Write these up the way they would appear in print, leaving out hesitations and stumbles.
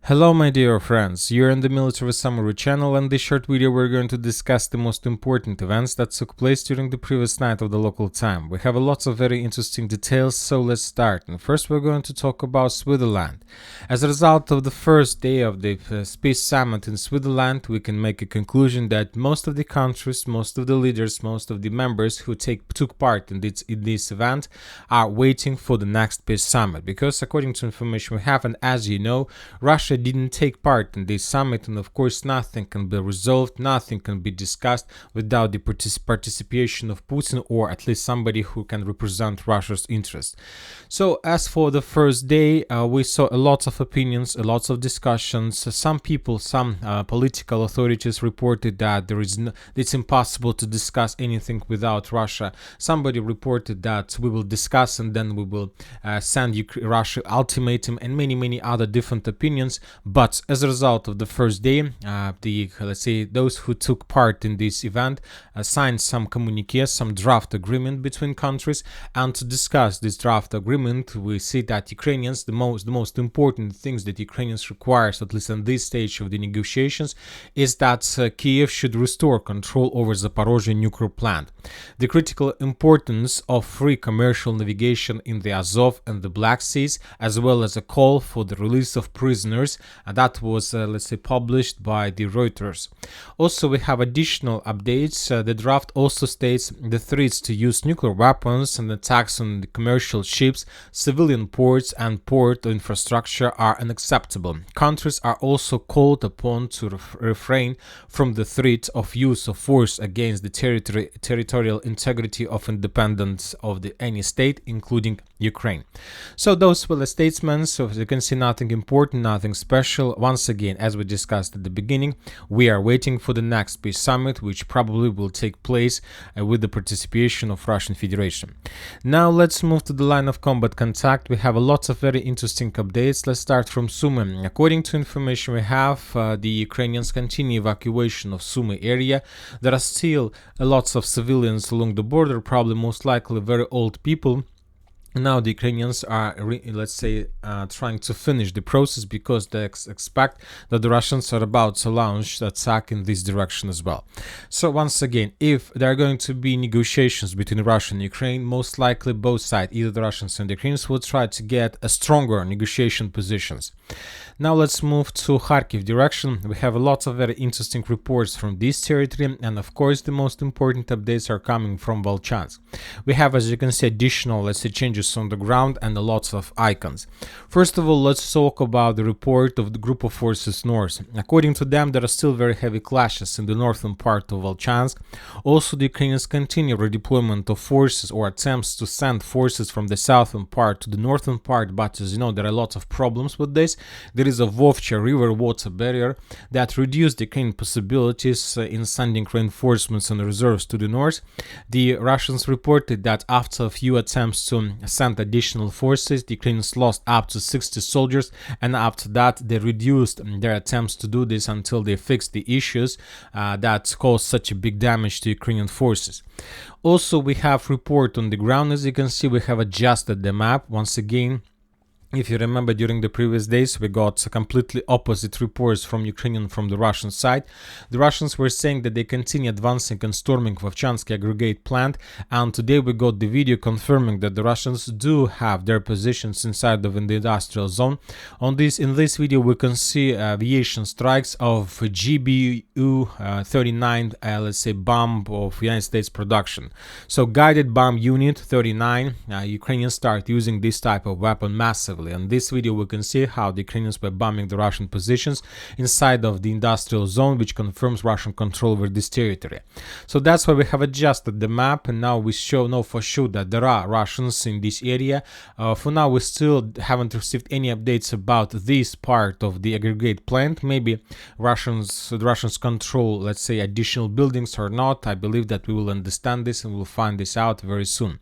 Hello my dear friends, you're in the Military Summary channel, and in this short video we're going to discuss the most important events that took place during the previous night of the local time. We have a lot of very interesting details, so let's start. And first we're going to talk about Switzerland. As a result of the first day of the Peace Summit in Switzerland, we can make a conclusion that most of the countries, most of the leaders, most of the members who took part in this event are waiting for the next Peace Summit, because according to information we have, and as you know, Russia didn't take part in this summit, and of course nothing can be resolved, nothing can be discussed without the participation of Putin, or at least somebody who can represent Russia's interests. So as for the first day, we saw a lot of opinions, a lot of discussions. Some people, some political authorities reported that it's impossible to discuss anything without Russia. Somebody reported that we will discuss and then we will send Russia ultimatum, and many other different opinions. But as a result of the first day, let's say those who took part in this event signed some communiques, some draft agreement between countries, and to discuss this draft agreement, we see that Ukrainians, the most important things that Ukrainians require, at least on this stage of the negotiations, is that Kiev should restore control over Zaporozhye nuclear plant. The critical importance of free commercial navigation in the Azov and the Black Seas, as well as a call for the release of prisoners, that was, let's say, published by the Reuters. Also, we have additional updates. The draft also states the threats to use nuclear weapons and attacks on the commercial ships, civilian ports, and port infrastructure are unacceptable. Countries are also called upon to refrain from the threat of use of force against the territorial integrity of independence of any state, including Ukraine. So those were the statements. So as you can see, nothing important, nothing special. Once again, as we discussed at the beginning, we are waiting for the next peace summit, which probably will take place with the participation of Russian Federation. Now let's move to the line of combat contact. We have a lot of very interesting updates. Let's start from Sumi. According to information we have, the Ukrainians continue evacuation of Sumi area. There are still lots of civilians along the border, probably most likely very old people. Now the Ukrainians are, trying to finish the process, because they expect that the Russians are about to launch the attack in this direction as well. So once again, if there are going to be negotiations between Russia and Ukraine, most likely both sides, either the Russians and the Ukrainians, will try to get a stronger negotiation positions. Now let's move to Kharkiv direction. We have a lot of very interesting reports from this territory, and of course the most important updates are coming from Volchansk. We have, as you can see, additional, let's say, changes on the ground and a lot of icons. First of all, let's talk about the report of the group of forces north. According to them, there are still very heavy clashes in the northern part of Volchansk. Also, the Ukrainians continue redeployment of forces, or attempts to send forces from the southern part to the northern part, but as you know, there are a lot of problems with this. There is a Vovchansk river water barrier that reduced the Ukrainian possibilities in sending reinforcements and reserves to the north. The Russians reported that after a few attempts to send additional forces, the Ukrainians lost up to 60 soldiers, and after that they reduced their attempts to do this until they fixed the issues that caused such a big damage to Ukrainian forces. Also, we have report on the ground. As you can see, we have adjusted the map once again. If you remember, during the previous days, we got completely opposite reports from Ukrainian from the Russian side. The Russians were saying that they continue advancing and storming Vovchansk aggregate plant, and today we got the video confirming that the Russians do have their positions inside of the industrial zone. In this video, we can see aviation strikes of GBU-39, let's say, bomb of United States production. So guided bomb unit 39, Ukrainians start using this type of weapon massively. In this video, we can see how the Ukrainians were bombing the Russian positions inside of the industrial zone, which confirms Russian control over this territory. So that's why we have adjusted the map, and now we know for sure that there are Russians in this area. For now, we still haven't received any updates about this part of the aggregate plant. Maybe the Russians control, let's say, additional buildings or not. I believe that we will understand this and we'll find this out very soon.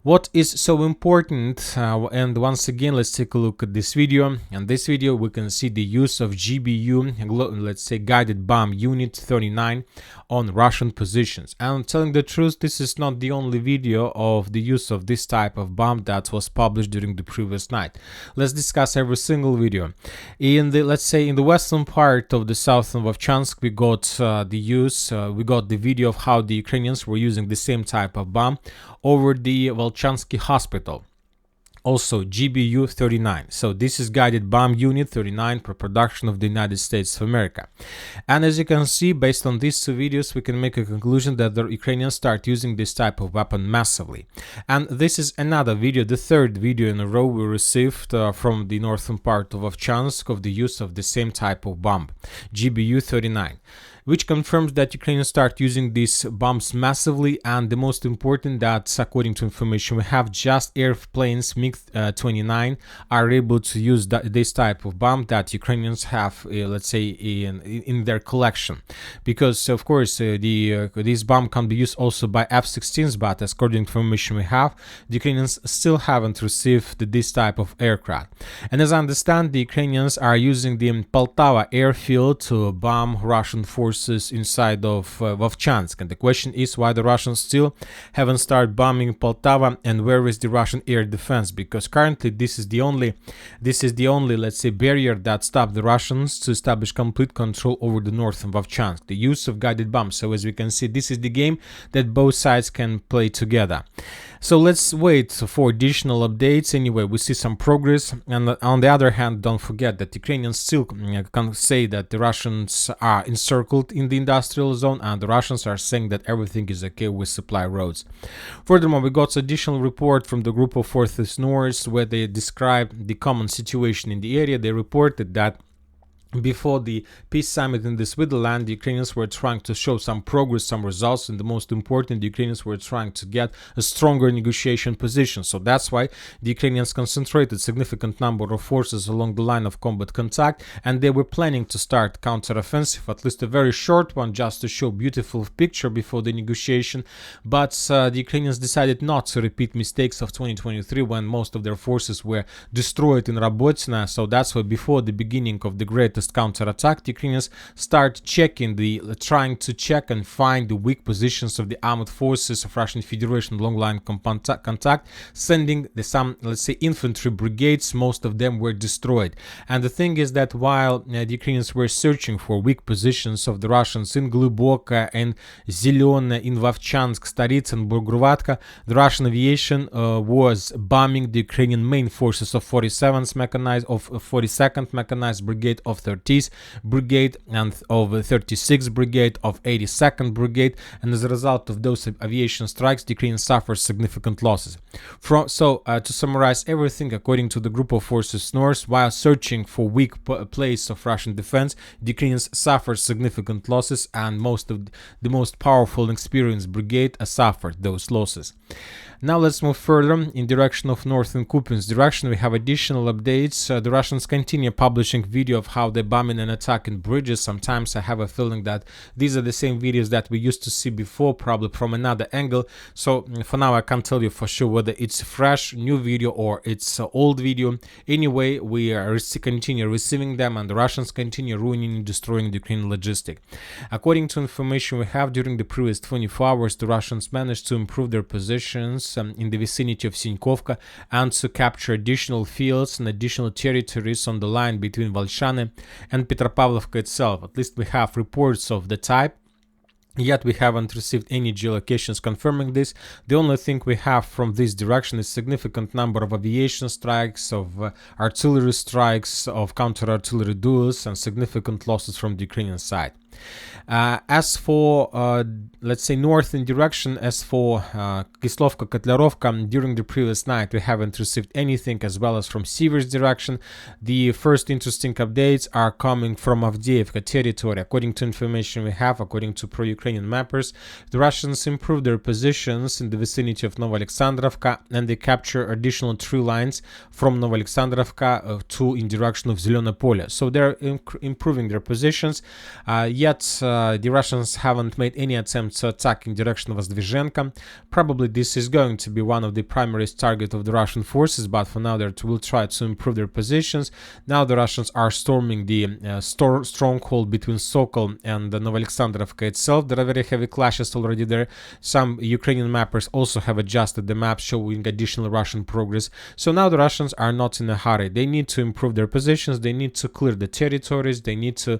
What is so important, and once again, let's take a look at this video. In this video, we can see the use of GBU, let's say guided bomb unit 39 on Russian positions. And telling the truth, this is not the only video of the use of this type of bomb that was published during the previous night. Let's discuss every single video. In the, let's say, in the western part of the southern Vovchansk, we got we got the video of how the Ukrainians were using the same type of bomb over the Volchansk hospital. Also GBU 39. So this is guided bomb unit 39 for production of the United States of America. And as you can see, based on these two videos, we can make a conclusion that the Ukrainians start using this type of weapon massively. And this is another video, the third video in a row we received from the northern part of Vovchansk of the use of the same type of bomb, GBU 39. Which confirms that Ukrainians start using these bombs massively, and the most important that, according to information we have, just airplanes MiG-29 are able to use this type of bomb that Ukrainians have, let's say, in their collection. Because, of course, this bomb can be used also by F-16s, but according to information we have, the Ukrainians still haven't received this type of aircraft. And as I understand, the Ukrainians are using the Poltava airfield to bomb Russian forces inside of Vovchansk, and the question is why the Russians still haven't started bombing Poltava, and where is the Russian air defense? Because currently this is the only let's say barrier that stops the Russians to establish complete control over the north of Vovchansk, the use of guided bombs. So as we can see, this is the game that both sides can play together. So let's wait for additional updates. Anyway, we see some progress, and on the other hand, don't forget that Ukrainians still can say that the Russians are encircled in the industrial zone, and the Russians are saying that everything is okay with supply roads. Furthermore, we got additional report from the group of Forces North where they describe the common situation in the area. They reported that before the peace summit in the Switzerland, the Ukrainians were trying to show some progress, some results, and the most important, the Ukrainians were trying to get a stronger negotiation position. So that's why the Ukrainians concentrated significant number of forces along the line of combat contact, and they were planning to start counteroffensive, at least a very short one, just to show beautiful picture before the negotiation. But the Ukrainians decided not to repeat mistakes of 2023 when most of their forces were destroyed in Robotyne. So that's why before the beginning of the great counterattack, the Ukrainians start trying to check and find the weak positions of the armed forces of Russian Federation along line contact, sending some, let's say, infantry brigades. Most of them were destroyed. And the thing is that while the Ukrainians were searching for weak positions of the Russians in Gluboka and Zelene, in Vovchansk, Staritsa and Burgrovatka, the Russian aviation was bombing the Ukrainian main forces of 47th mechanized, of 42nd mechanized brigade, of 30th Brigade, and of 36th Brigade, of 82nd Brigade, and as a result of those aviation strikes, the Ukrainians suffered significant losses. To summarize everything, according to the group of forces North, while searching for weak place of Russian defense, the Ukrainians suffered significant losses, and most of the most powerful and experienced brigade suffered those losses. Now let's move further in direction of northern Kupiansk direction. We have additional updates. The Russians continue publishing video of how they're bombing and attacking bridges. Sometimes I have a feeling that these are the same videos that we used to see before, probably from another angle. So for now I can't tell you for sure whether it's fresh, new video, or it's old video. Anyway, we continue receiving them, and the Russians continue ruining and destroying the Ukrainian logistic. According to information we have, during the previous 24 hours, the Russians managed to improve their positions in the vicinity of Sinkovka and to capture additional fields and additional territories on the line between Volchansk and Petropavlovka itself. At least we have reports of the type. Yet we haven't received any geolocations confirming this. The only thing we have from this direction is significant number of aviation strikes, of artillery strikes, of counter-artillery duels, and significant losses from the Ukrainian side. As for, let's say, northern direction, as for Kislovka, Kotlarovka, during the previous night we haven't received anything, as well as from Siversk direction. The first interesting updates are coming from Avdiivka territory. According to information we have, according to pro-Ukrainian Ukrainian mappers, the Russians improved their positions in the vicinity of Novoalexandrovka, and they capture additional 3 lines from Novoalexandrovka to in direction of Zelene Pole. So they're improving their positions, yet the Russians haven't made any attempts to attack in direction of Avdiivka. Probably this is going to be one of the primary targets of the Russian forces, but for now they will try to improve their positions. Now the Russians are storming the stronghold between Sokol and Novoalexandrovka itself. There are very heavy clashes already there. Some Ukrainian mappers also have adjusted the map, showing additional Russian progress. So now the Russians are not in a hurry. They need to improve their positions. They need to clear the territories. They need to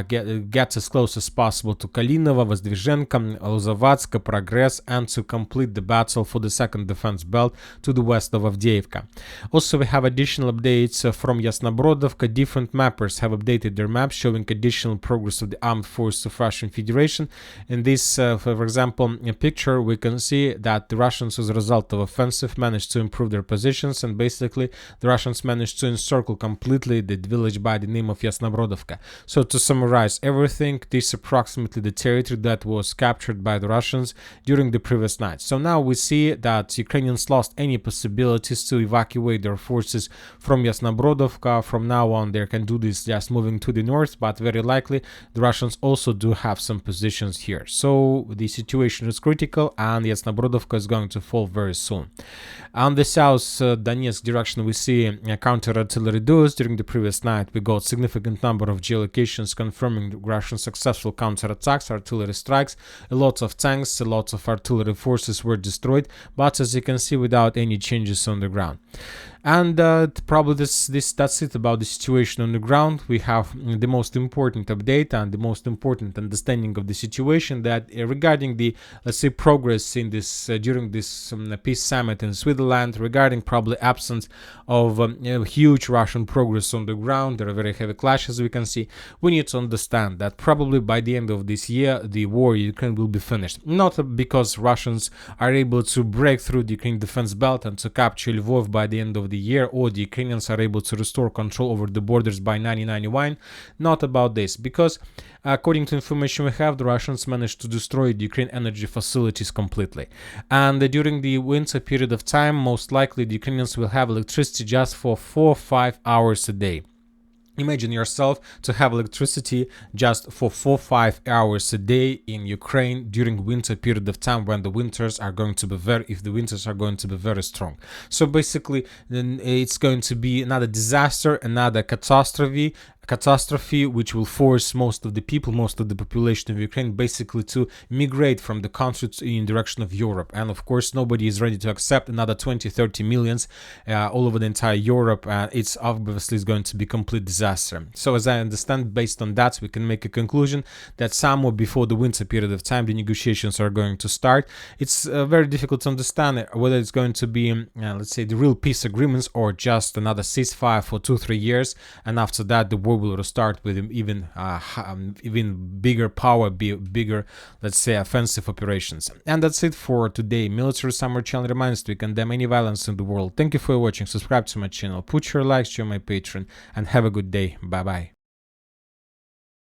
get as close as possible to Kalinovo, Vozdvizhenka, Lozovatska, Progress, and to complete the battle for the second defense belt to the west of Avdiivka. Also, we have additional updates from Yasnobrodovka. Different mappers have updated their maps, showing additional progress of the armed forces of Russian Federation. In this, for example, picture, we can see that the Russians, as a result of offensive, managed to improve their positions, and basically the Russians managed to encircle completely the village by the name of Yasnobrodovka. So to summarize everything, this is approximately the territory that was captured by the Russians during the previous night. So now we see that Ukrainians lost any possibilities to evacuate their forces from Yasnobrodovka. From now on, they can do this just moving to the north, but very likely the Russians also do have some positions here. So the situation is critical, and Yasnobrodovka is going to fall very soon. On the south Donetsk direction, we see counter-artillery duels. During the previous night, we got significant number of geolocations confirming the Russian successful counterattacks, artillery strikes. A lot of tanks, a lot of artillery forces were destroyed, but as you can see, without any changes on the ground. And probably that's it about the situation on the ground. We have the most important update and the most important understanding of the situation, that regarding the, let's say, progress in this during this peace summit in Switzerland, regarding probably absence of huge Russian progress on the ground. There are very heavy clashes, we can see. We need to understand that probably by the end of this year, the war in Ukraine will be finished. Not because Russians are able to break through the Ukraine defense belt and to capture Lvov by the end of the year, or the Ukrainians are able to restore control over the borders by 1991. Not about this, because according to information we have, the Russians managed to destroy the Ukraine energy facilities completely. And during the winter period of time, most likely the Ukrainians will have electricity just for 4 or 5 hours a day. Imagine yourself to have electricity just for 4 or 5 hours a day in Ukraine during winter period of time, when the winters are going to be very strong. So basically, then it's going to be another disaster, another catastrophe, which will force most of the people, most of the population of Ukraine basically to migrate from the country in direction of Europe. And of course, nobody is ready to accept another 20-30 millions all over the entire Europe. It's obviously going to be complete disaster. So as I understand, based on that, we can make a conclusion that somewhere before the winter period of time, the negotiations are going to start. It's very difficult to understand whether it's going to be, let's say, the real peace agreements, or just another ceasefire for 2-3 years, and after that the war will restart with even bigger power, bigger, let's say, offensive operations. And that's it for today. Military Summer Channel reminds you to condemn any violence in the world. Thank you for watching. Subscribe to my channel, put your likes, join my Patreon, and have a good day. Bye bye.